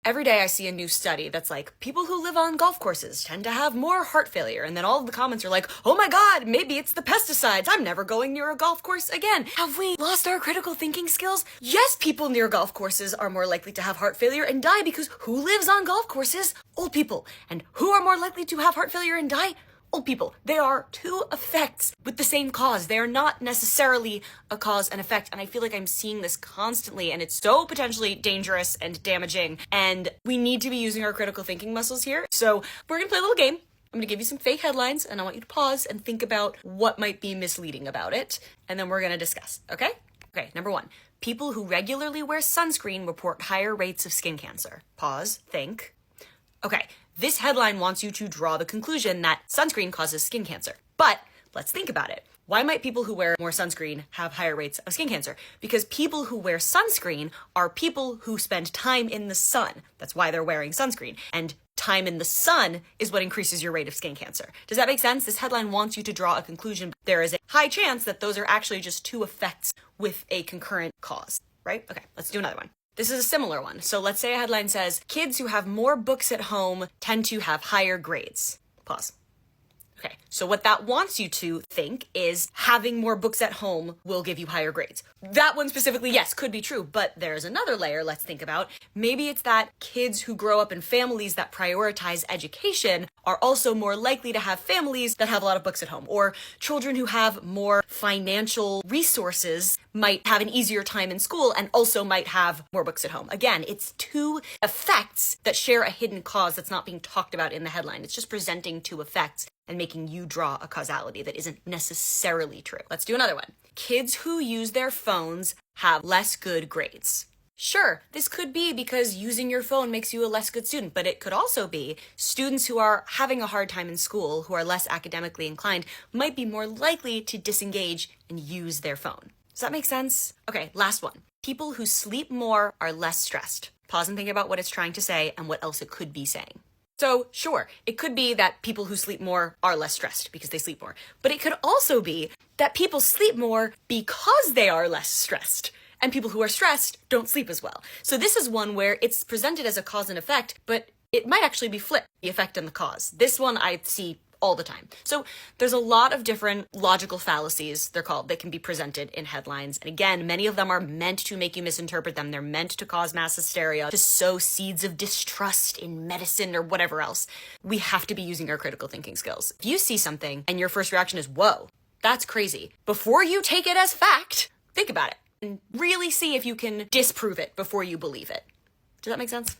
Every day I see a new study that's like, people who live on golf courses tend to have more heart failure. And then all of the comments are like, oh my God, maybe it's the pesticides. I'm never going near a golf course again. Have we lost our critical thinking skills? Yes, people near golf courses are more likely to have heart failure and die because who lives on golf courses? Old people. And who are more likely to have heart failure and die? Old people. They are two effects with the same cause. They are not necessarily a cause and effect. And I feel like I'm seeing this constantly, and it's so potentially dangerous and damaging. And we need to be using our critical thinking muscles here. So we're gonna play a little game. I'm gonna give you some fake headlines, and I want you to pause and think about what might be misleading about it. And then we're gonna discuss, okay? Okay, number one. People who regularly wear sunscreen report higher rates of skin cancer. Pause, think. Okay, this headline wants you to draw the conclusion that sunscreen causes skin cancer. But let's think about it. Why might people who wear more sunscreen have higher rates of skin cancer? Because people who wear sunscreen are people who spend time in the sun. That's why they're wearing sunscreen. And time in the sun is what increases your rate of skin cancer. Does that make sense? This headline wants you to draw a conclusion. There is a high chance that those are actually just two effects with a concurrent cause, right? Okay, let's do another one. This is a similar one. So let's say a headline says, kids who have more books at home tend to have higher grades. Pause. Okay, so what that wants you to think is having more books at home will give you higher grades. That one specifically, yes, could be true, but there's another layer let's think about. Maybe it's that kids who grow up in families that prioritize education are also more likely to have families that have a lot of books at home, or children who have more financial resources might have an easier time in school and also might have more books at home. Again, it's two effects that share a hidden cause that's not being talked about in the headline. It's just presenting two effects and making you draw a causality that isn't necessarily true. Let's do another one. Kids who use their phones have less good grades. Sure, this could be because using your phone makes you a less good student, but it could also be students who are having a hard time in school, who are less academically inclined, might be more likely to disengage and use their phone. Does that make sense? Okay, last one. People who sleep more are less stressed. Pause and think about what it's trying to say and what else it could be saying. So sure, it could be that people who sleep more are less stressed because they sleep more, but it could also be that people sleep more because they are less stressed, and people who are stressed don't sleep as well. So this is one where it's presented as a cause and effect, but it might actually be flipped, the effect and the cause. This one I see all the time. So there's a lot of different logical fallacies, they're called, that can be presented in headlines. And again, many of them are meant to make you misinterpret them. They're meant to cause mass hysteria, to sow seeds of distrust in medicine or whatever else. We have to be using our critical thinking skills. If you see something and your first reaction is, whoa, that's crazy, before you take it as fact, think about it and really see if you can disprove it before you believe it. Does that make sense?